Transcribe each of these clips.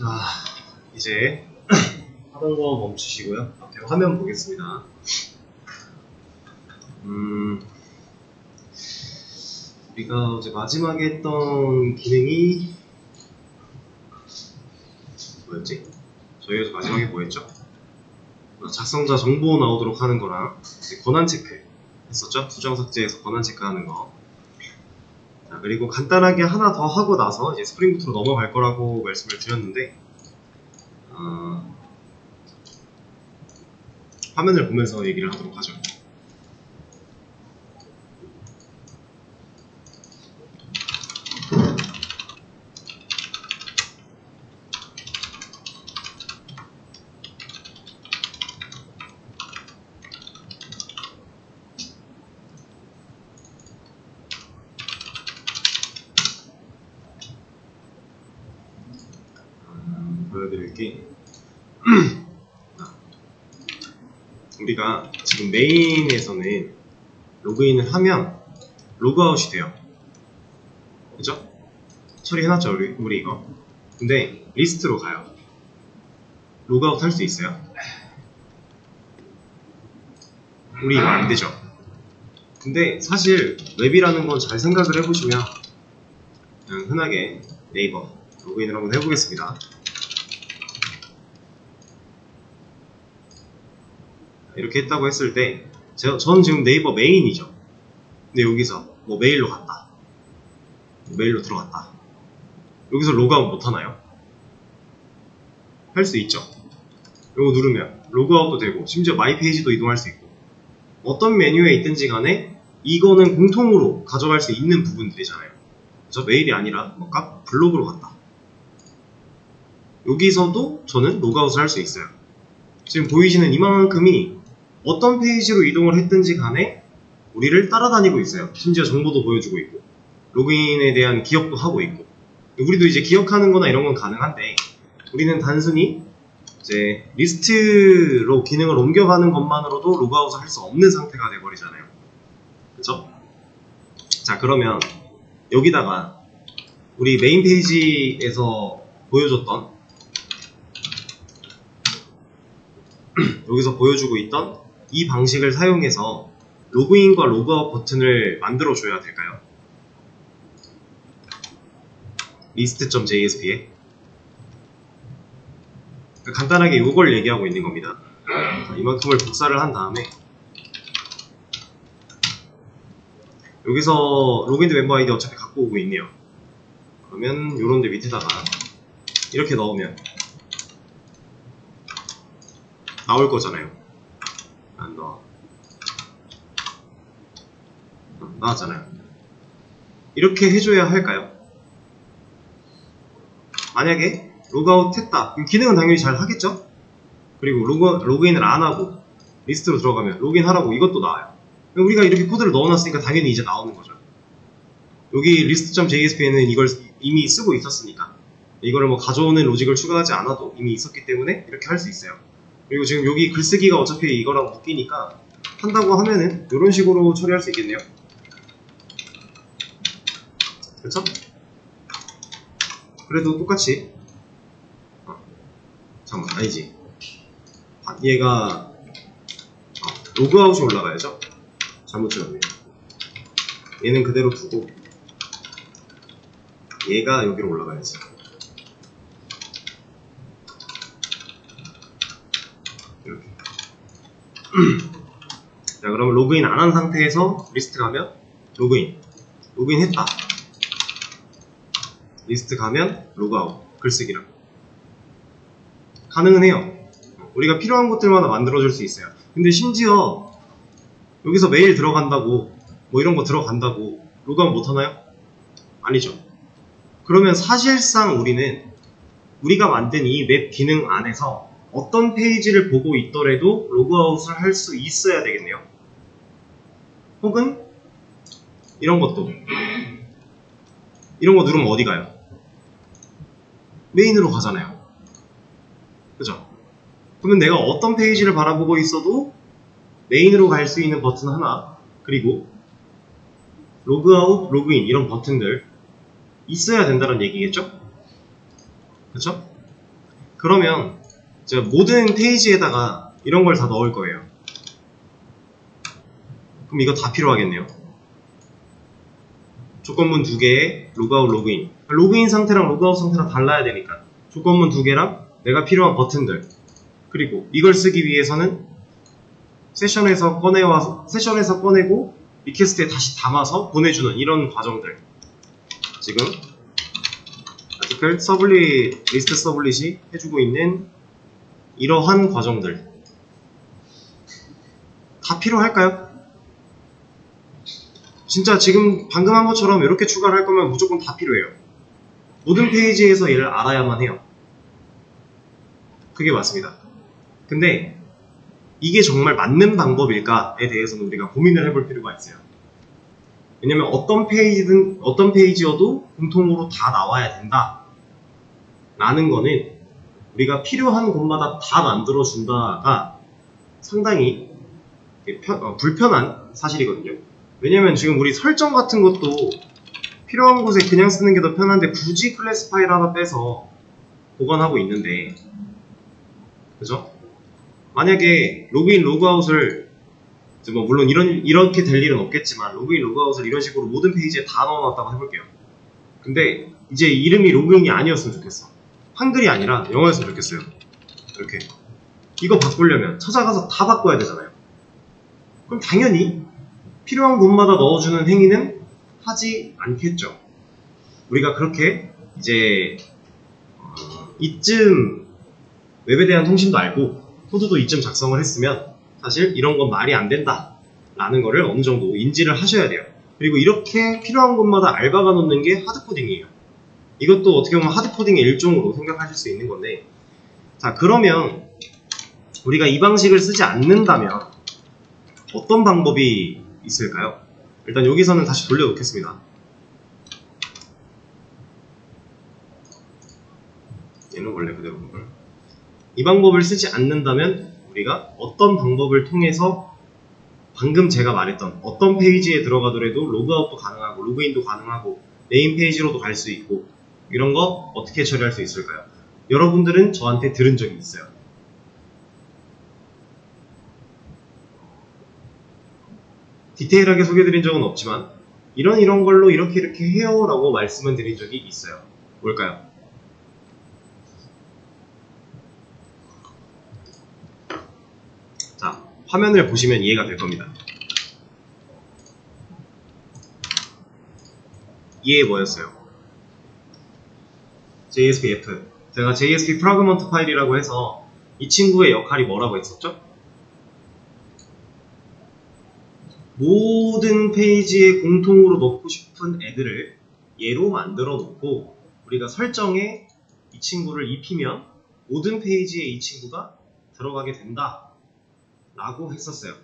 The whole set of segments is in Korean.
자, 이제 하던 거 멈추시고요. 앞에 화면 보겠습니다. 우리가 어제 마지막에 했던 기능이 뭐였지? 저희 어제 마지막에 뭐 했죠? 작성자 정보 나오도록 하는 거랑 권한 체크 했었죠? 수정 삭제에서 권한 체크하는 거. 자, 그리고 간단하게 하나 더 하고 나서 이제 스프링 부트로 넘어갈 거라고 말씀을 드렸는데, 화면을 보면서 얘기를 하도록 하죠. 보여드릴게. 우리가 지금 메인에서는 로그인을 하면 로그아웃이 돼요. 그죠? 처리해놨죠, 우리 이거. 근데 리스트로 가요. 로그아웃 할 수 있어요? 우리 이거 안 되죠. 근데 사실 웹이라는 건 잘 생각을 해보시면, 그냥 흔하게 네이버 로그인을 한번 해보겠습니다. 이렇게 했다고 했을 때 저는 지금 네이버 메인이죠. 근데 여기서 뭐 메일로 갔다, 메일로 들어갔다, 여기서 로그아웃 못하나요? 할 수 있죠. 이거 누르면 로그아웃도 되고 심지어 마이 페이지도 이동할 수 있고, 어떤 메뉴에 있든지 간에 이거는 공통으로 가져갈 수 있는 부분들이잖아요. 그래서 메일이 아니라 뭔가 블로그로 갔다, 여기서도 저는 로그아웃을 할 수 있어요. 지금 보이시는 이만큼이 어떤 페이지로 이동을 했든지 간에 우리를 따라다니고 있어요. 심지어 정보도 보여주고 있고 로그인에 대한 기억도 하고 있고. 우리도 이제 기억하는 거나 이런 건 가능한데, 우리는 단순히 이제 리스트로 기능을 옮겨가는 것만으로도 로그아웃을 할 수 없는 상태가 돼버리잖아요. 그쵸? 자, 그러면 여기다가 우리 메인 페이지에서 보여줬던, 여기서 보여주고 있던 이 방식을 사용해서 로그인과 로그아웃 버튼을 만들어 줘야 될까요? list.jsp에 간단하게 이걸 얘기하고 있는 겁니다. 이만큼을 복사를 한 다음에 여기서 로그인드 멤버 아이디 어차피 갖고 오고 있네요. 그러면 요런데 밑에다가 이렇게 넣으면 나올 거잖아요. 안 나와. 나왔잖아요. 이렇게 해줘야 할까요? 만약에 로그아웃 했다, 그럼 기능은 당연히 잘 하겠죠? 그리고 로그인을 안 하고 리스트로 들어가면 로그인하라고 이것도 나와요. 우리가 이렇게 코드를 넣어놨으니까 당연히 이제 나오는 거죠. 여기 list.jsp에는 이걸 이미 쓰고 있었으니까 이거를 뭐 가져오는 로직을 추가하지 않아도 이미 있었기 때문에 이렇게 할 수 있어요. 그리고 지금 여기 글쓰기가 어차피 이거랑 묶이니까 한다고 하면은 이런 식으로 처리할 수 있겠네요. 그렇죠? 그래도 똑같이 잠깐만, 아니지, 얘가 로그아웃이 올라가야죠. 잘못 찍었네. 얘는 그대로 두고 얘가 여기로 올라가야지. 이렇게. 자, 그러면 로그인 안 한 상태에서 리스트 가면 로그인 했다, 리스트 가면 로그아웃, 글쓰기랑 가능은 해요. 우리가 필요한 것들마다 만들어줄 수 있어요. 근데 심지어 여기서 메일 들어간다고 뭐 이런 거 들어간다고 로그아웃 못하나요? 아니죠. 그러면 사실상 우리는 우리가 만든 이 맵 기능 안에서 어떤 페이지를 보고 있더라도 로그아웃을 할 수 있어야 되겠네요. 혹은 이런 것도, 이런 거 누르면 어디 가요? 메인으로 가잖아요. 그죠? 그러면 내가 어떤 페이지를 바라보고 있어도 메인으로 갈 수 있는 버튼 하나, 그리고 로그아웃, 로그인 이런 버튼들 있어야 된다는 얘기겠죠? 그쵸? 그러면 제가 모든 페이지에다가 이런 걸 다 넣을 거예요. 그럼 이거 다 필요하겠네요. 조건문 2개에 로그아웃, 로그인. 로그인 상태랑 로그아웃 상태랑 달라야 되니까 조건문 2개랑 내가 필요한 버튼들, 그리고 이걸 쓰기 위해서는 세션에서 꺼내고 리퀘스트에 다시 담아서 보내주는 이런 과정들. 지금 아티클 리스트 서블릿이 해주고 있는 이러한 과정들 다 필요할까요? 진짜 지금 방금 한 것처럼 이렇게 추가를 할 거면 무조건 다 필요해요. 모든 페이지에서 얘를 알아야만 해요. 그게 맞습니다. 근데 이게 정말 맞는 방법일까에 대해서는 우리가 고민을 해볼 필요가 있어요. 왜냐면 어떤 페이지여도 공통으로 다 나와야 된다 라는 거는 우리가 필요한 곳마다 다 만들어준다가 상당히 불편한 사실이거든요. 왜냐면 지금 우리 설정 같은 것도 필요한 곳에 그냥 쓰는 게 더 편한데 굳이 클래스 파일 하나 빼서 보관하고 있는데, 그죠? 만약에 로그인 로그아웃을 뭐 물론 이렇게 될 일은 없겠지만 로그인 로그아웃을 이런 식으로 모든 페이지에 다 넣어놨다고 해볼게요. 근데 이제 이름이 로그인이 아니었으면 좋겠어. 한글이 아니라 영어였으면 좋겠어요. 이렇게 이거 바꾸려면 찾아가서 다 바꿔야 되잖아요. 그럼 당연히 필요한 곳마다 넣어주는 행위는 하지 않겠죠. 우리가 그렇게 이제 이쯤 웹에 대한 통신도 알고 코드도 이쯤 작성을 했으면 사실 이런 건 말이 안 된다 라는 거를 어느 정도 인지를 하셔야 돼요. 그리고 이렇게 필요한 곳마다 알바가 놓는 게 하드코딩이에요. 이것도 어떻게 보면 하드코딩의 일종으로 생각하실 수 있는 건데, 자, 그러면 우리가 이 방식을 쓰지 않는다면 어떤 방법이 있을까요? 일단 여기서는 다시 돌려놓겠습니다. 얘는 원래 그대로. 이 방법을 쓰지 않는다면 우리가 어떤 방법을 통해서 방금 제가 말했던 어떤 페이지에 들어가더라도 로그아웃도 가능하고 로그인도 가능하고 메인 페이지로도 갈 수 있고 이런 거 어떻게 처리할 수 있을까요? 여러분들은 저한테 들은 적이 있어요. 디테일하게 소개해드린 적은 없지만 이런 걸로 이렇게 해요 라고 말씀을 드린 적이 있어요. 뭘까요? 자, 화면을 보시면 이해가 될 겁니다. 이해 뭐였어요? JSPF. 제가 JSP 프라그먼트 파일이라고 해서 이 친구의 역할이 뭐라고 했었죠? 모든 페이지에 공통으로 넣고 싶은 애들을 얘로 만들어 놓고 우리가 설정에 이 친구를 입히면 모든 페이지에 이 친구가 들어가게 된다 라고 했었어요.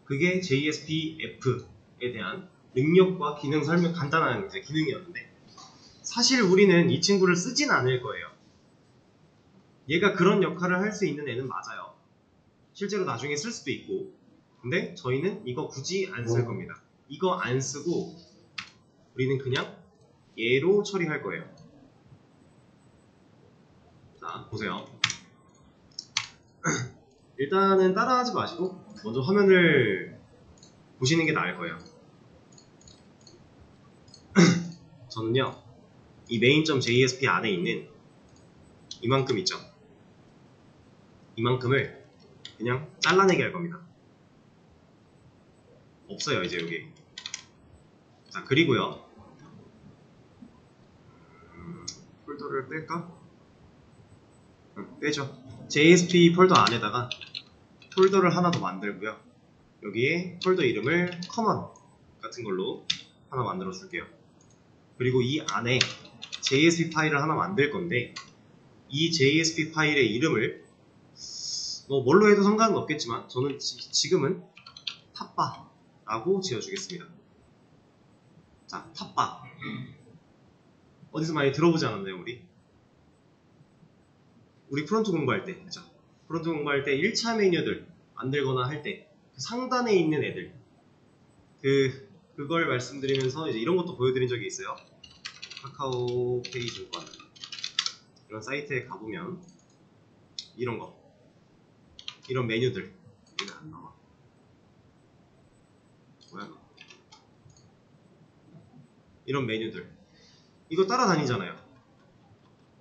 그게 JSPF에 대한 능력과 기능 설명, 간단한 기능이었는데, 사실 우리는 이 친구를 쓰진 않을 거예요. 얘가 그런 역할을 할 수 있는 애는 맞아요. 실제로 나중에 쓸 수도 있고. 근데 저희는 이거 굳이 안 쓸 겁니다. 이거 안 쓰고 우리는 그냥 얘로 처리할 거예요. 자, 보세요. 일단은 따라하지 마시고 먼저 화면을 보시는 게 나을 거예요. 저는요, 이 main.jsp 안에 있는 이만큼 있죠? 이만큼을 그냥 잘라내게 할 겁니다. 없어요, 이제 여기. 자, 그리고요, 폴더를 뺄까? 빼죠. JSP 폴더 안에다가 폴더를 하나 더 만들고요. 여기에 폴더 이름을 common 같은 걸로 하나 만들어 줄게요. 그리고 이 안에 JSP 파일을 하나 만들 건데, 이 JSP 파일의 이름을 뭐 뭘로 해도 상관은 없겠지만 저는 지금은 탑바라고 지어주겠습니다. 자, 탑바. 어디서 많이 들어보지 않았나요, 우리 프론트 공부할 때, 그죠? 프론트 공부할 때 1차 메뉴들 만들거나 할 때 그 상단에 있는 애들, 그걸 말씀드리면서 이제 이런 것도 보여드린 적이 있어요. 카카오 페이지 권. 이런 사이트에 가보면 이런 메뉴들 이게 안 나와. 뭐야 너? 이런 메뉴들 이거 따라다니잖아요.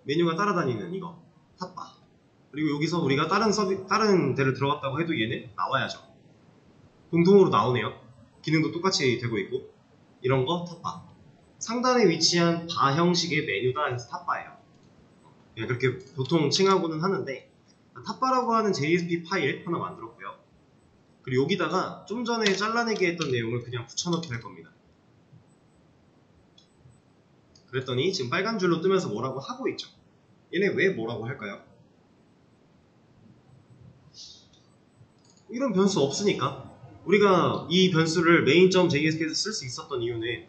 메뉴가 따라다니는 이거 탑바. 그리고 여기서 우리가 다른 데를 들어갔다고 해도 얘는 나와야죠. 공통으로 나오네요. 기능도 똑같이 되고 있고 이런 거 탑바. 상단에 위치한 바 형식의 메뉴다 해서 탑바예요. 예, 그렇게 보통 칭하고는 하는데 탑바라고 하는 JSP 파일 하나 만들었고요. 그리고 여기다가 좀 전에 잘라내기 했던 내용을 그냥 붙여넣기 할 겁니다. 그랬더니 지금 빨간 줄로 뜨면서 뭐라고 하고 있죠. 얘네 왜 뭐라고 할까요? 이런 변수 없으니까. 우리가 이 변수를 main.jsp에서 쓸 수 있었던 이유는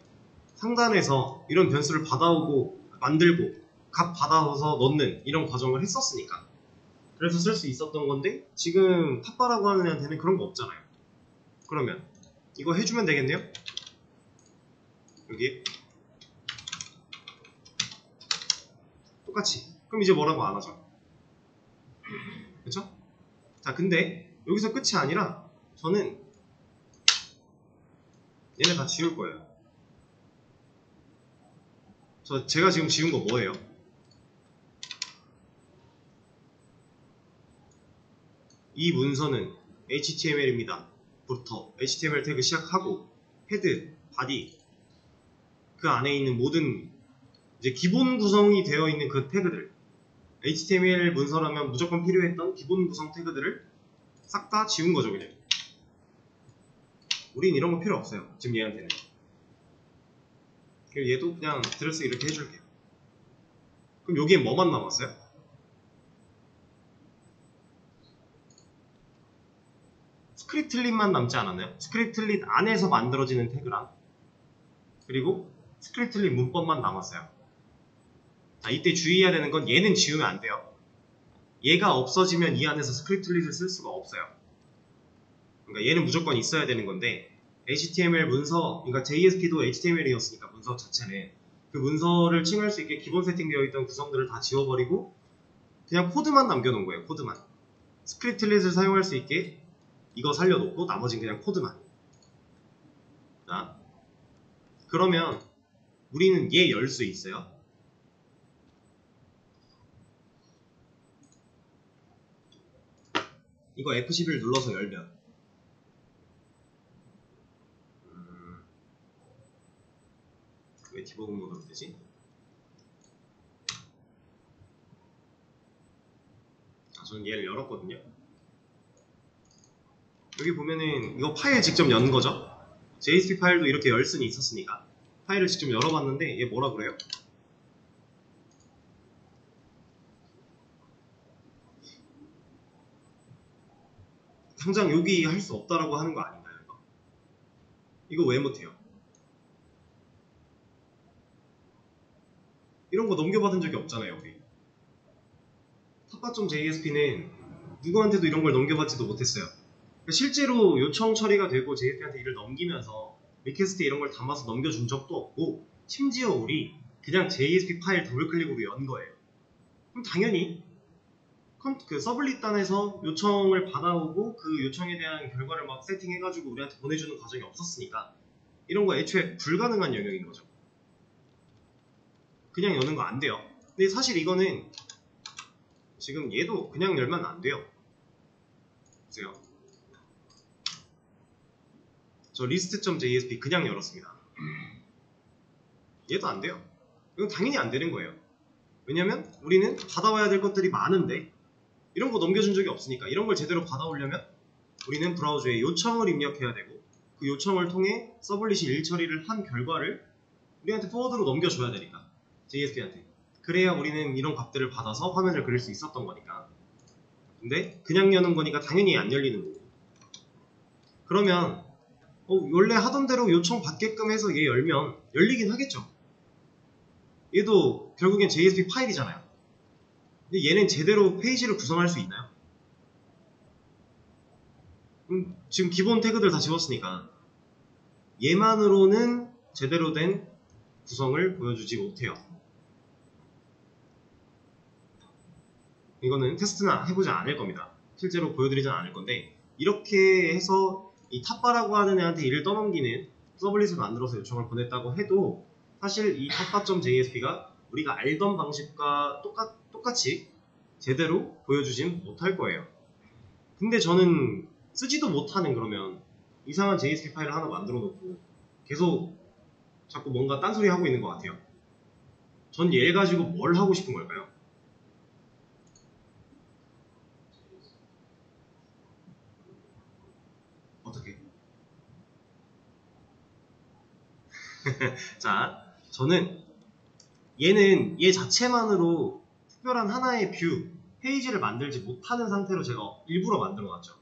상단에서 이런 변수를 받아오고 만들고 값 받아서 넣는 이런 과정을 했었으니까. 그래서 쓸 수 있었던 건데 지금 탑바라고 하는 애한테는 그런 거 없잖아요. 그러면 이거 해주면 되겠네요. 여기 똑같이. 그럼 이제 뭐라고 안 하죠. 그쵸? 자, 근데 여기서 끝이 아니라 저는 얘네 다 지울 거예요. 제가 지금 지운 거 뭐예요? 이 문서는 HTML입니다. 부터 HTML 태그 시작하고 헤드, 바디 그 안에 있는 모든 이제 기본 구성이 되어 있는 그 태그들 HTML 문서라면 무조건 필요했던 기본 구성 태그들을 싹 다 지운 거죠. 그냥 우린 이런 거 필요 없어요. 지금 얘한테는. 그리고 얘도 그냥 드레스 이렇게 해줄게요. 그럼 여기에 뭐만 남았어요? 스크립틀릿만 남지 않았나요? 스크립틀릿 안에서 만들어지는 태그랑 그리고 스크립틀릿 문법만 남았어요. 자, 이때 주의해야 되는 건 얘는 지우면 안 돼요. 얘가 없어지면 이 안에서 스크립틀릿을 쓸 수가 없어요. 그러니까 얘는 무조건 있어야 되는 건데 HTML 문서, 그러니까 JSP도 HTML이었으니까 문서 자체는 그 문서를 칭할 수 있게 기본 세팅되어 있던 구성들을 다 지워버리고 그냥 코드만 남겨놓은 거예요. 코드만. 스크립틀릿을 사용할 수 있게 이거 살려놓고 나머지는 그냥 코드만. 자, 그러면 우리는 얘 열 수 있어요. 이거 F11 눌러서 열면 왜 디버그 모드로 되지? 저는 얘를 열었거든요. 여기 보면은 이거 파일 직접 연 거죠. JSP 파일도 이렇게 열 수는 있었으니까 파일을 직접 열어봤는데 얘 뭐라 그래요? 당장 여기 할 수 없다라고 하는 거 아닌가요? 이거 왜 못해요? 이런 거 넘겨받은 적이 없잖아요. 우리 탑바.jsp는 누구한테도 이런 걸 넘겨받지도 못했어요. 실제로 요청 처리가 되고 JSP한테 일을 넘기면서 리퀘스트 이런 걸 담아서 넘겨준 적도 없고 심지어 우리 그냥 JSP 파일 더블클릭으로 연 거예요. 그럼 당연히 그 서블릿단에서 요청을 받아오고 그 요청에 대한 결과를 막 세팅해가지고 우리한테 보내주는 과정이 없었으니까 이런 거 애초에 불가능한 영역인 거죠. 그냥 여는 거 안 돼요. 근데 사실 이거는 지금 얘도 그냥 열면 안 돼요. 보세요. 저 list.jsp 그냥 열었습니다. 얘도 안 돼요. 이건 당연히 안 되는 거예요. 왜냐면 우리는 받아와야 될 것들이 많은데 이런 거 넘겨준 적이 없으니까 이런 걸 제대로 받아오려면 우리는 브라우저에 요청을 입력해야 되고 그 요청을 통해 서블릿이 일처리를 한 결과를 우리한테 포워드로 넘겨줘야 되니까 JSP한테. 그래야 우리는 이런 값들을 받아서 화면을 그릴 수 있었던 거니까. 근데 그냥 여는 거니까 당연히 안 열리는 거고. 그러면 원래 하던 대로 요청 받게끔 해서 얘 열면 열리긴 하겠죠. 얘도 결국엔 JSP 파일이잖아요. 근데 얘는 제대로 페이지를 구성할 수 있나요? 지금 기본 태그들 다 지웠으니까 얘만으로는 제대로 된 구성을 보여주지 못해요. 이거는 테스트는 해보지 않을 겁니다. 실제로 보여드리진 않을 건데, 이렇게 해서 이 탑바라고 하는 애한테 일을 떠넘기는 서블릿을 만들어서 요청을 보냈다고 해도 사실 이 탑바.jsp가 우리가 알던 방식과 똑같이 제대로 보여주진 못할 거예요. 근데 저는 쓰지도 못하는 그러면 이상한 JSP 파일을 하나 만들어 놓고 계속 자꾸 뭔가 딴소리 하고 있는 것 같아요. 전 얘 가지고 뭘 하고 싶은 걸까요? 어떻게? 자, 저는 얘 자체만으로 특별한 하나의 페이지를 만들지 못하는 상태로 제가 일부러 만들어 놨죠.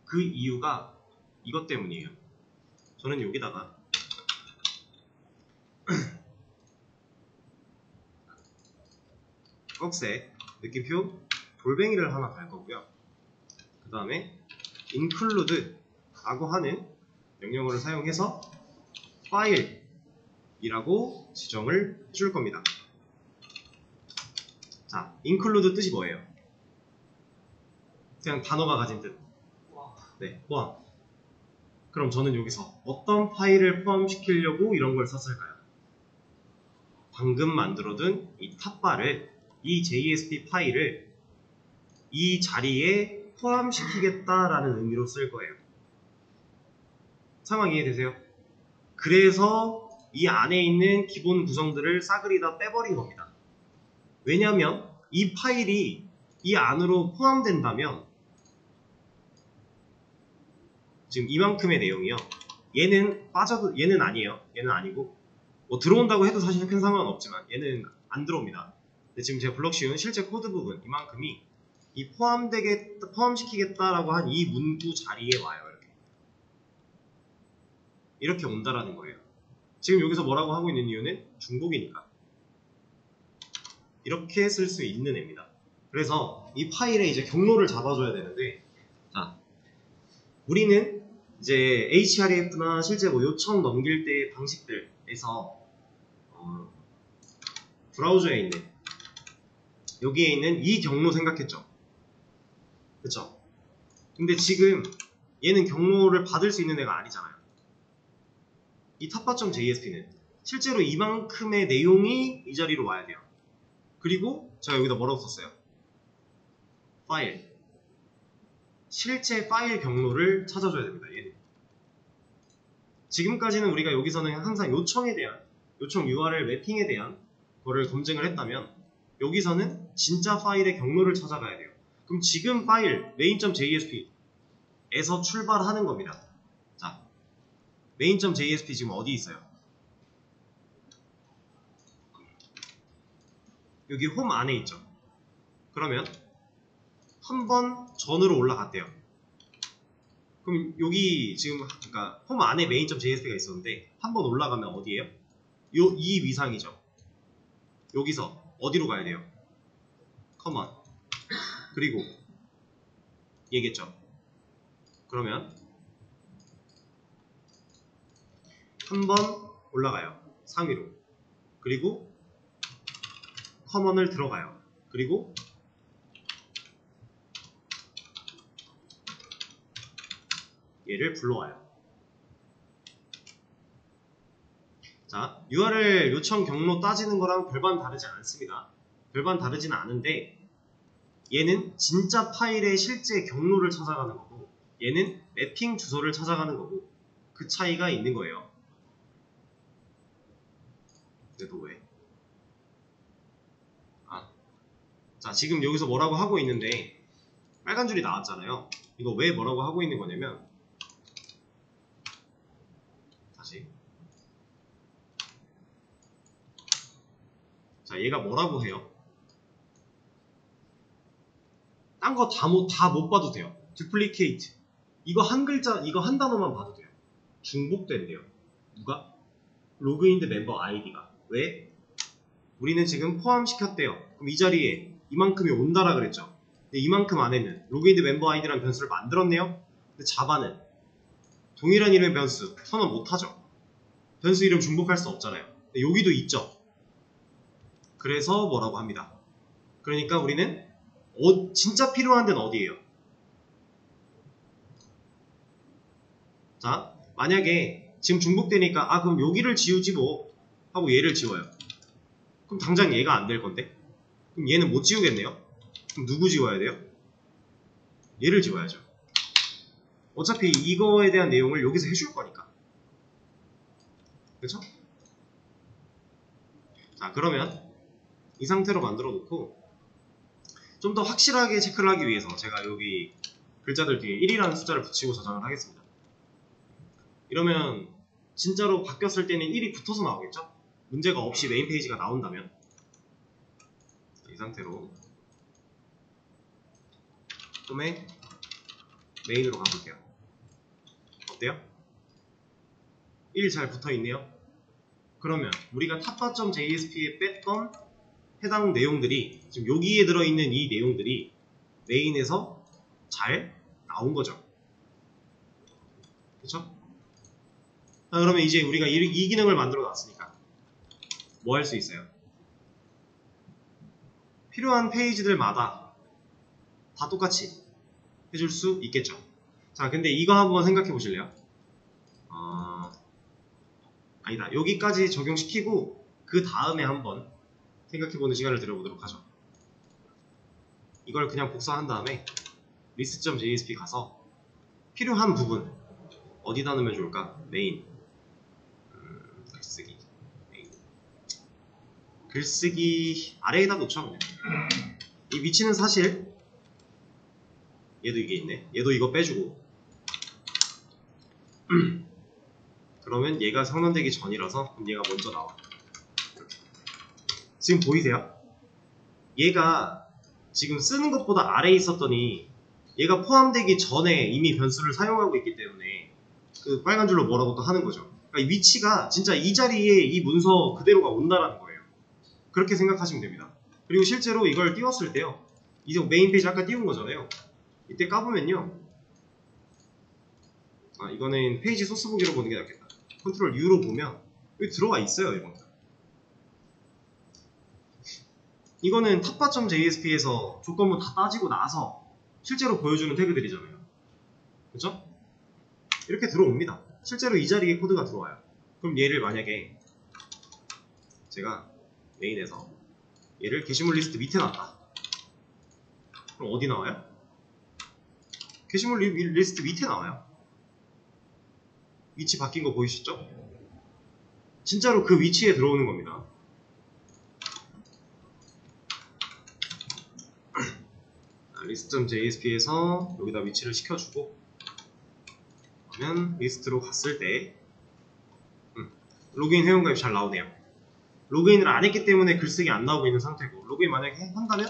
그 이유가 이것 때문이에요. 저는 여기다가 꺽쇠, 느낌표, 돌멩이를 하나 달 거고요. 그 다음에 include 라고 하는 명령어를 사용해서 파일이라고 지정을 해줄 겁니다. 자, include 뜻이 뭐예요? 그냥 단어가 가진 뜻. 네, 포함. 그럼 저는 여기서 어떤 파일을 포함시키려고 이런 걸 썼을까요? 방금 만들어둔 이 탑바를, 이 JSP 파일을 이 자리에 포함시키겠다라는 의미로 쓸 거예요. 상황 이해되세요? 그래서 이 안에 있는 기본 구성들을 싸그리 다 빼버린 겁니다. 왜냐하면 이 파일이 이 안으로 포함된다면 지금 이만큼의 내용이요. 얘는 빠져도, 얘는 아니에요. 얘는 아니고 뭐 들어온다고 해도 사실 큰 상관은 없지만 얘는 안 들어옵니다. 근데 지금 제가 블럭 씌운 실제 코드 부분 이만큼이 이 포함시키겠다라고 한 이 문구 자리에 와요. 이렇게 온다라는 거예요. 지금 여기서 뭐라고 하고 있는 이유는 중복이니까. 이렇게 쓸 수 있는 애입니다. 그래서 이 파일에 이제 경로를 잡아줘야 되는데, 자, 우리는 이제 href나 실제 뭐 요청 넘길 때의 방식들에서 브라우저에 있는 여기에 있는 이 경로 생각했죠. 그쵸? 근데 지금 얘는 경로를 받을 수 있는 애가 아니잖아요. 이 탑바.jsp는 실제로 이만큼의 내용이 이 자리로 와야 돼요. 그리고 제가 여기다 뭐라고 썼어요? 파일. 실제 파일 경로를 찾아줘야 됩니다. 얘는. 지금까지는 우리가 여기서는 항상 요청에 대한, 요청 URL 매핑에 대한 거를 검증을 했다면 여기서는 진짜 파일의 경로를 찾아가야 돼요. 그럼 지금 파일 main.jsp에서 출발하는 겁니다. 자, main.jsp 지금 어디 있어요? 여기 홈 안에 있죠. 그러면 한 번 전으로 올라갔대요. 그럼 여기 지금 그러니까 홈 안에 main.jsp가 있었는데 한 번 올라가면 어디예요? 이 위상이죠. 여기서 어디로 가야 돼요? common. 그리고 얘기했죠. 그러면 한 번 올라가요. 상위로. 그리고 커먼을 들어가요. 그리고 얘를 불러와요. 자, URL 요청 경로 따지는 거랑 별반 다르지 않습니다. 별반 다르진 않은데 얘는 진짜 파일의 실제 경로를 찾아가는 거고 얘는 매핑 주소를 찾아가는 거고 그 차이가 있는 거예요. 근데 또 왜? 자, 지금 여기서 뭐라고 하고 있는데 빨간 줄이 나왔잖아요. 이거 왜 뭐라고 하고 있는 거냐면 다시 자, 얘가 뭐라고 해요? 딴 거 다 못 봐도 돼요. duplicate 이거 한 글자, 이거 한 단어만 봐도 돼요. 중복된대요. 누가? 로그인드 멤버 아이디가. 왜? 우리는 지금 포함시켰대요. 그럼 이 자리에 이만큼이 온다라 그랬죠. 근데 이만큼 안에는 로그인드 멤버 아이디라는 변수를 만들었네요. 근데 자바는 동일한 이름의 변수 선언 못하죠. 변수 이름 중복할 수 없잖아요. 근데 여기도 있죠. 그래서 뭐라고 합니다. 그러니까 우리는 진짜 필요한 데는 어디예요? 자, 만약에 지금 중복되니까 그럼 여기를 지우지 뭐 하고 얘를 지워요. 그럼 당장 얘가 안 될 건데? 그럼 얘는 못 지우겠네요? 그럼 누구 지워야 돼요? 얘를 지워야죠. 어차피 이거에 대한 내용을 여기서 해줄 거니까. 그쵸? 자, 그러면 이 상태로 만들어 놓고 좀 더 확실하게 체크를 하기 위해서 제가 여기 글자들 뒤에 1이라는 숫자를 붙이고 저장을 하겠습니다. 이러면 진짜로 바뀌었을 때는 1이 붙어서 나오겠죠? 문제가 없이 메인 페이지가 나온다면. 이 상태로 홈에 메인으로 가볼게요. 어때요? 1 잘 붙어있네요. 그러면 우리가 탑바.jsp에 뺐던 해당 내용들이 지금 여기에 들어있는 이 내용들이 메인에서 잘 나온 거죠. 그쵸? 그러면 이제 우리가 이 기능을 만들어 놨으니까 뭐 할 수 있어요? 필요한 페이지들마다 다 똑같이 해줄 수 있겠죠. 자, 근데 이거 한번 생각해 보실래요? 아니다. 여기까지 적용시키고 그 다음에 한번 생각해보는 시간을 들여보도록 하죠. 이걸 그냥 복사한 다음에 list.jsp 가서 필요한 부분 어디다 넣으면 좋을까? 메인, 글쓰기, 메인. 글쓰기 아래에다 놓죠. 그냥. 이 위치는 사실 얘도 이게 있네. 얘도 이거 빼주고 그러면 얘가 상단되기 전이라서 그럼 얘가 먼저 나와. 이렇게. 지금 보이세요? 얘가 지금 쓰는 것보다 아래에 있었더니 얘가 포함되기 전에 이미 변수를 사용하고 있기 때문에 그 빨간 줄로 뭐라고 또 하는 거죠. 그러니까 이 위치가 진짜 이 자리에 이 문서 그대로가 온다라는 거예요. 그렇게 생각하시면 됩니다. 그리고 실제로 이걸 띄웠을 때요. 이제 메인 페이지 아까 띄운 거잖아요. 이때 까보면요. 이거는 페이지 소스 보기로 보는 게 낫겠다. 컨트롤 U로 보면 여기 들어가 있어요. 이거는 탑바.jsp에서 조건부 다 따지고 나서 실제로 보여주는 태그들이잖아요. 그쵸? 이렇게 들어옵니다. 실제로 이 자리에 코드가 들어와요. 그럼 얘를 만약에 제가 메인에서 얘를 게시물 리스트 밑에 놨다. 그럼 어디 나와요? 게시물 리스트 밑에 나와요. 위치 바뀐 거 보이시죠? 진짜로 그 위치에 들어오는 겁니다. list.jsp에서 여기다 위치를 시켜주고 그러면 리스트로 갔을 때 로그인 회원가입 잘 나오네요. 로그인을 안 했기 때문에 글쓰기 안 나오고 있는 상태고 로그인 만약에 한다면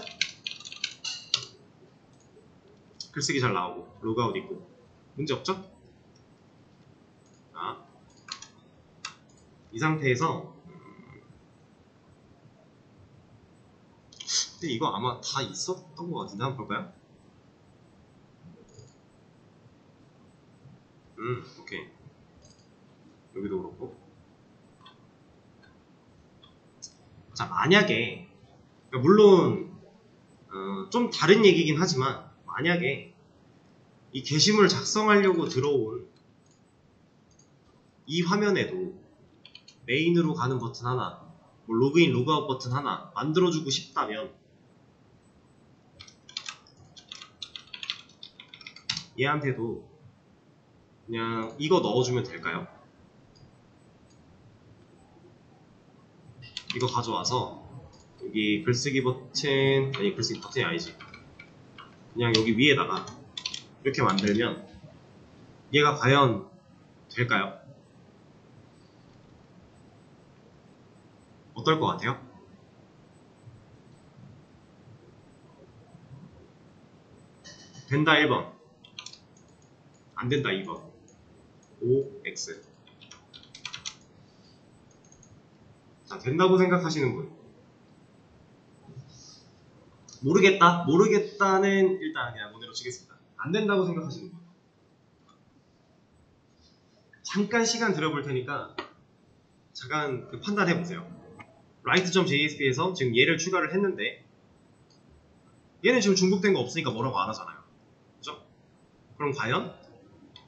글쓰기 잘 나오고 로그아웃 있고 문제 없죠? 자, 이 상태에서 근데 이거 아마 다 있었던 것 같은데 한번 볼까요? 오케이. 여기도 그렇고. 자, 만약에 그러니까 물론 좀 다른 얘기긴 하지만 만약에 이 게시물 작성하려고 들어온 이 화면에도 메인으로 가는 버튼 하나, 뭐 로그인, 로그아웃 버튼 하나 만들어주고 싶다면 얘한테도 그냥 이거 넣어주면 될까요? 이거 가져와서 여기 글쓰기 버튼, 아니 글쓰기 버튼이 아니지, 그냥 여기 위에다가 이렇게 만들면 얘가 과연 될까요? 어떨 것 같아요? 된다 1번, 안 된다 2번. OX. 자, 된다고 생각하시는 분. 모르겠다. 모르겠다는 일단 그냥 오늘로 치겠습니다. 안 된다고 생각하시는 분. 잠깐 시간 들여볼 테니까 잠깐 판단해 보세요. write.jsp에서 지금 얘를 추가를 했는데 얘는 지금 중복된 거 없으니까 뭐라고 안 하잖아요. 그죠? 그럼 과연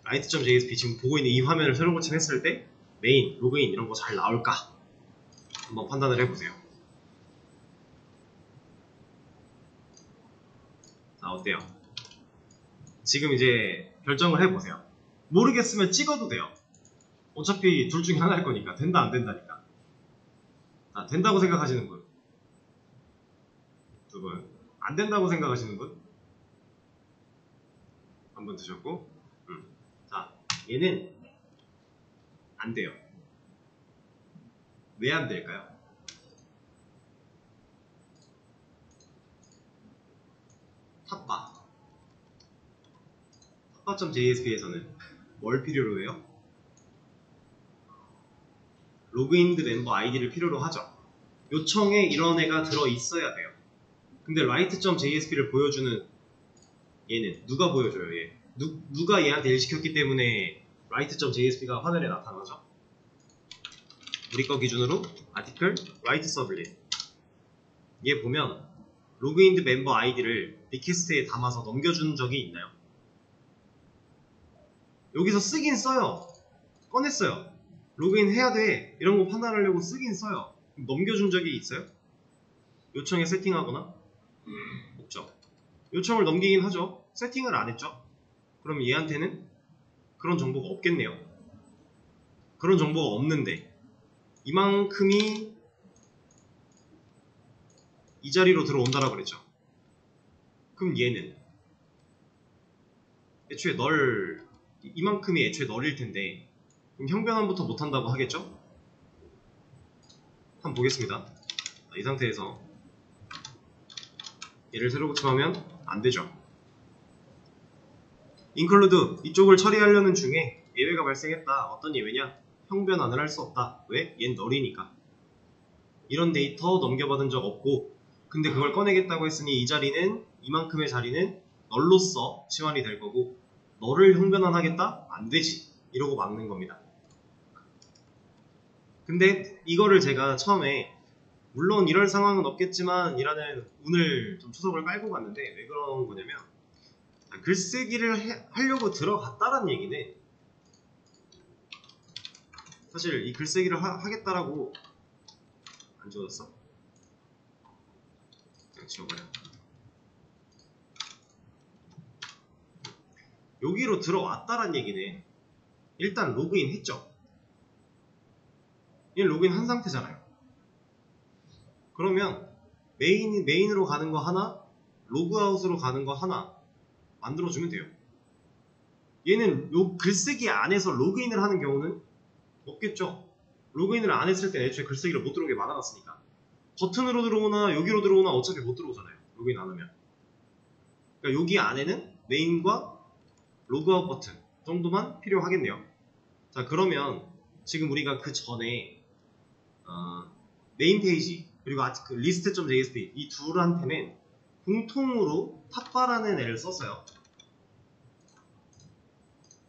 write.jsp 지금 보고 있는 이 화면을 새로 고침했을 때 메인, 로그인 이런 거 잘 나올까? 한번 판단을 해보세요. 자, 어때요? 지금 이제 결정을 해보세요. 모르겠으면 찍어도 돼요. 어차피 둘 중에 하나일 거니까. 된다 안 된다니까. 자, 된다고 생각하시는 분 두 분, 안 된다고 생각하시는 분 한 분 드셨고, 자, 얘는 안 돼요. 왜 안 될까요? 탑바.jsp에서는 뭘 필요로 해요? 로그인드 멤버 아이디를 필요로 하죠. 요청에 이런 애가 들어 있어야 돼요. 근데 write.jsp를 보여주는 얘는 누가 보여줘요? 얘 누가 얘한테 일 시켰기 때문에 write.jsp가 화면에 나타나죠? 우리 거 기준으로 article write servlet 얘 보면 로그인드 멤버 아이디를 리퀘스트에 담아서 넘겨준 적이 있나요? 여기서 쓰긴 써요. 꺼냈어요. 로그인 해야 돼 이런 거 판단하려고 쓰긴 써요. 넘겨준 적이 있어요? 요청에 세팅하거나? 없죠. 요청을 넘기긴 하죠. 세팅을 안 했죠. 그럼 얘한테는 그런 정보가 없겠네요. 그런 정보가 없는데 이만큼이 이 자리로 들어온다라 그랬죠. 그럼 얘는 애초에 이만큼이 애초에 널일 텐데 그럼 형변환부터 못한다고 하겠죠? 한번 보겠습니다. 이 상태에서 얘를 새로 고침하면 안되죠. include 이쪽을 처리하려는 중에 예외가 발생했다. 어떤 예외냐? 형변환을 할 수 없다. 왜? 얜 널이니까. 이런 데이터 넘겨받은 적 없고 근데 그걸 꺼내겠다고 했으니 이 자리는 이만큼의 자리는 널로서 치환이 될 거고 너를 형변환하겠다? 안되지. 이러고 막는 겁니다. 근데 이거를 제가 처음에 물론 이럴 상황은 없겠지만 이라는 운을 좀 초석을 깔고 갔는데 왜 그런 거냐면 글쓰기를 하려고 들어갔다라는 얘기는 사실 이 글쓰기를 하겠다라고 안 지워졌어? 그냥 지워버려. 여기로 들어왔다라는 얘기는 일단 로그인 했죠. 얘는 로그인 한 상태잖아요. 그러면 메인으로 가는 거 하나, 로그아웃으로 가는 거 하나 만들어주면 돼요. 얘는 요 글쓰기 안에서 로그인을 하는 경우는 없겠죠. 로그인을 안 했을 때 애초에 글쓰기를 못 들어오게 막아놨으니까. 버튼으로 들어오나 여기로 들어오나 어차피 못 들어오잖아요. 로그인 안 하면. 그러니까 여기 안에는 메인과 로그아웃 버튼 정도만 필요하겠네요. 자, 그러면 지금 우리가 그 전에 메인 페이지 그리고 그 list.jsp 이 둘한테는 공통으로 탑바라는 애를 썼어요.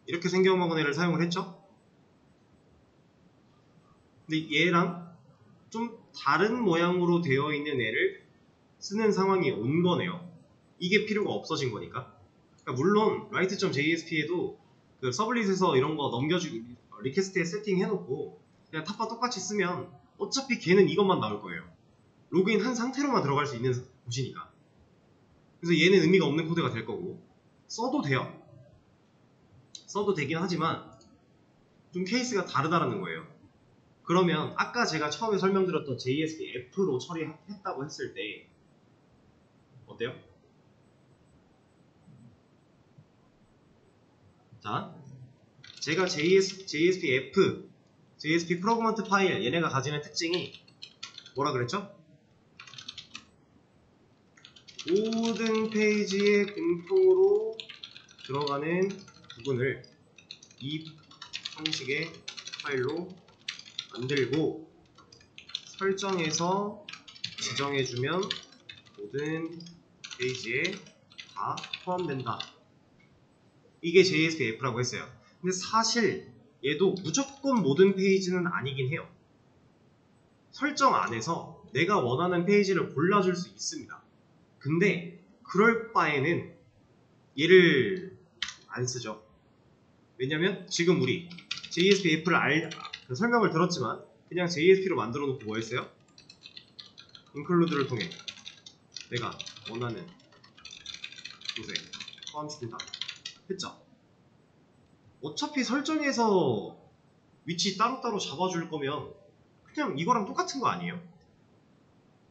이렇게 생겨먹은 애를 사용을 했죠. 근데 얘랑 좀 다른 모양으로 되어 있는 애를 쓰는 상황이 온 거네요. 이게 필요가 없어진 거니까. 그러니까 물론 write.jsp에도 그 서블릿에서 이런 거 넘겨주기 리퀘스트에 세팅해놓고 그냥 탑바 똑같이 쓰면 어차피 걔는 이것만 나올 거예요. 로그인 한 상태로만 들어갈 수 있는 곳이니까. 그래서 얘는 의미가 없는 코드가 될 거고 써도 돼요. 써도 되긴 하지만 좀 케이스가 다르다라는 거예요. 그러면 아까 제가 처음에 설명드렸던 JSP F로 처리했다고 했을 때 어때요? 자, 제가 JSP F, JSP 프로그먼트 파일 얘네가 가지는 특징이 뭐라 그랬죠? 모든 페이지에 공통으로 들어가는 부분을 이 형식의 파일로 만들고 설정해서 지정해주면 모든 페이지에 다 포함된다. 이게 JSP-F라고 했어요. 근데 사실 얘도 무조건 모든 페이지는 아니긴 해요. 설정 안에서 내가 원하는 페이지를 골라줄 수 있습니다. 근데 그럴 바에는 얘를 안 쓰죠. 왜냐면 지금 우리 JSP-F를 설명을 들었지만 그냥 JSP로 만들어 놓고 뭐 했어요? include를 통해 내가 원하는 곳에 포함시킨다 했죠. 어차피 설정에서 위치 따로따로 잡아줄 거면 그냥 이거랑 똑같은 거 아니에요?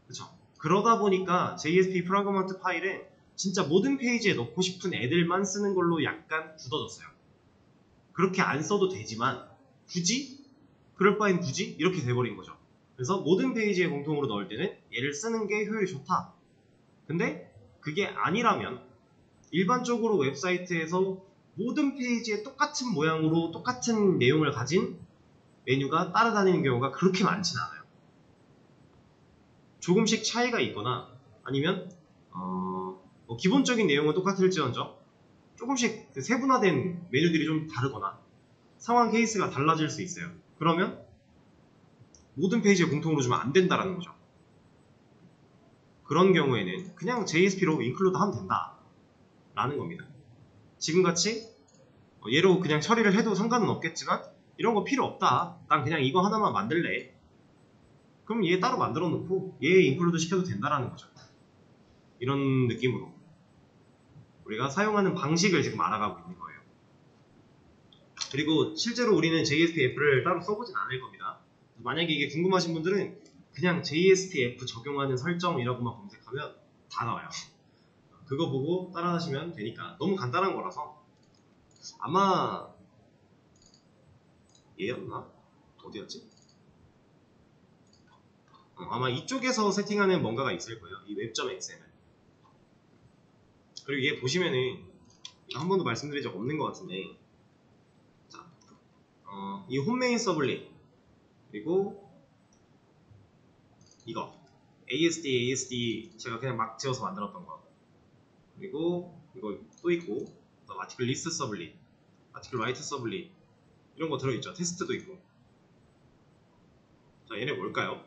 그쵸? 그러다 보니까 JSP 프라그먼트 파일은 진짜 모든 페이지에 넣고 싶은 애들만 쓰는 걸로 약간 굳어졌어요. 그렇게 안 써도 되지만 굳이? 그럴 바엔 굳이? 이렇게 돼버린 거죠. 그래서 모든 페이지에 공통으로 넣을 때는 얘를 쓰는 게 효율이 좋다. 근데 그게 아니라면 일반적으로 웹사이트에서 모든 페이지에 똑같은 모양으로 똑같은 내용을 가진 메뉴가 따라다니는 경우가 그렇게 많진 않아요. 조금씩 차이가 있거나 아니면 뭐 기본적인 내용은 똑같을지언정 조금씩 세분화된 메뉴들이 좀 다르거나 상황 케이스가 달라질 수 있어요. 그러면 모든 페이지에 공통으로 주면 안 된다라는 거죠. 그런 경우에는 그냥 JSP로 include 하면 된다 라는 겁니다. 지금같이 얘로 그냥 처리를 해도 상관은 없겠지만 이런 거 필요 없다. 난 그냥 이거 하나만 만들래. 그럼 얘 따로 만들어 놓고 얘 include 시켜도 된다라는 거죠. 이런 느낌으로 우리가 사용하는 방식을 지금 알아가고 있는 거예요. 그리고 실제로 우리는 JSP-F를 따로 써보진 않을 겁니다. 만약에 이게 궁금하신 분들은 그냥 JSP-F 적용하는 설정이라고만 검색하면 다 나와요. 그거 보고 따라하시면 되니까 너무 간단한 거라서 아마 얘였나? 어디였지? 아마 이쪽에서 세팅하는 뭔가가 있을 거예요. 이 web.xml. 그리고 얘 보시면은 이거 한 번도 말씀드린 적 없는 것 같은데 자, 이 홈메인 서블릿 그리고 이거 ASD 제가 그냥 막 지어서 만들었던 거 그리고 이거 또 있고 아티클 리스트 서블릿 아티클 라이트 서블릿 이런 거 들어있죠. 테스트도 있고. 자, 얘네 뭘까요?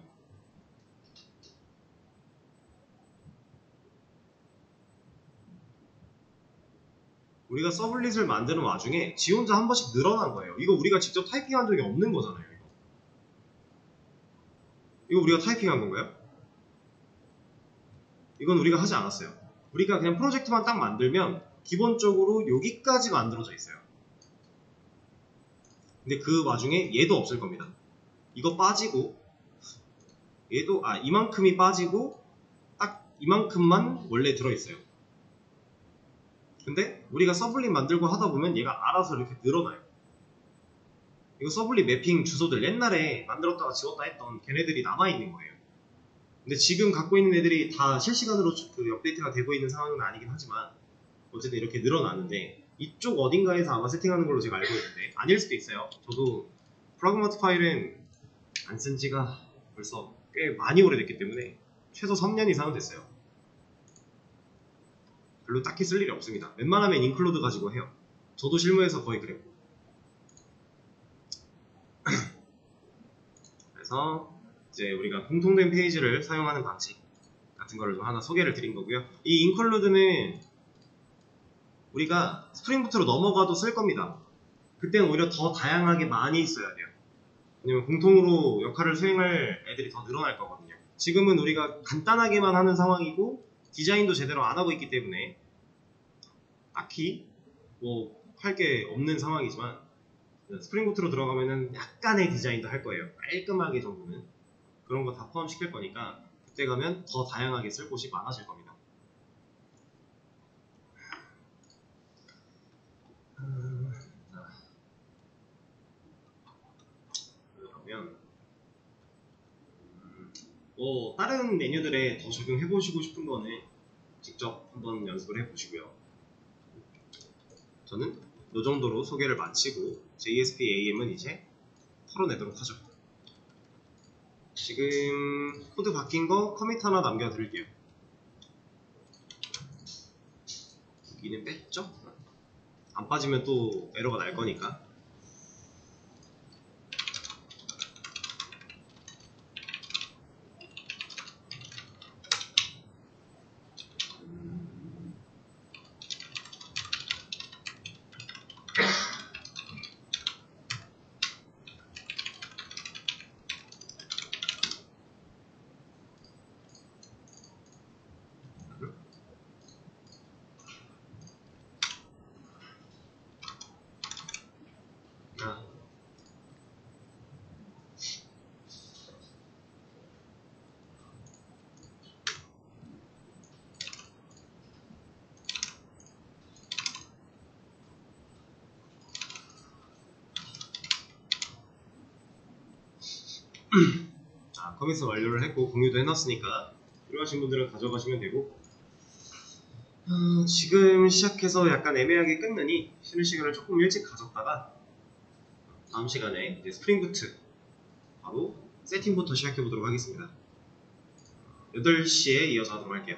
우리가 서블릿을 만드는 와중에 지 혼자 한 번씩 늘어난 거예요. 이거 우리가 직접 타이핑한 적이 없는 거잖아요. 이거 우리가 타이핑한 건가요? 이건 우리가 하지 않았어요. 우리가 그냥 프로젝트만 딱 만들면 기본적으로 여기까지 만들어져 있어요. 근데 그 와중에 얘도 없을 겁니다. 이거 빠지고 얘도 이만큼이 빠지고 딱 이만큼만 원래 들어있어요. 근데 우리가 서블릿 만들고 하다 보면 얘가 알아서 이렇게 늘어나요. 이거 서블릿 매핑 주소들 옛날에 만들었다가 지웠다 했던 걔네들이 남아있는 거예요. 근데 지금 갖고 있는 애들이 다 실시간으로 업데이트가 되고 있는 상황은 아니긴 하지만 어쨌든 이렇게 늘어나는데 이쪽 어딘가에서 아마 세팅하는 걸로 제가 알고 있는데 아닐 수도 있어요. 저도 프라그마트 파일은 안 쓴 지가 벌써 꽤 많이 오래됐기 때문에 최소 3년 이상은 됐어요. 별로 딱히 쓸 일이 없습니다. 웬만하면 인클루드 가지고 해요. 저도 실무에서 거의 그랬고. 그래서 이제 우리가 공통된 페이지를 사용하는 방식 같은 거를 좀 하나 소개를 드린 거고요. 이 인클루드는 우리가 스프링부트로 넘어가도 쓸 겁니다. 그때는 오히려 더 다양하게 많이 써야 돼요. 왜냐면 공통으로 역할을 수행할 애들이 더 늘어날 거거든요. 지금은 우리가 간단하게만 하는 상황이고 디자인도 제대로 안 하고 있기 때문에 딱히 뭐 할 게 없는 상황이지만 스프링부트로 들어가면은 약간의 디자인도 할 거예요. 깔끔하게 정도는 그런 거 다 포함시킬 거니까 그때 가면 더 다양하게 쓸 곳이 많아질 겁니다. 그러면 뭐 다른 메뉴들에 더 적용해보시고 싶은 거는 직접 한번 연습을 해보시고요. 저는 이 정도로 소개를 마치고 JSP-AM은 이제 털어내도록 하죠. 지금 코드 바뀐 거 커밋 하나 남겨드릴게요. 여기는 뺐죠? 안 빠지면 또 에러가 날 거니까. 자, 커밋은 완료를 했고 공유도 해놨으니까 필요하신 분들은 가져가시면 되고, 지금 시작해서 약간 애매하게 끊느니 쉬는 시간을 조금 일찍 가졌다가 다음 시간에 이제 스프링 부트 바로 세팅부터 시작해보도록 하겠습니다. 8시에 이어서 하도록 할게요.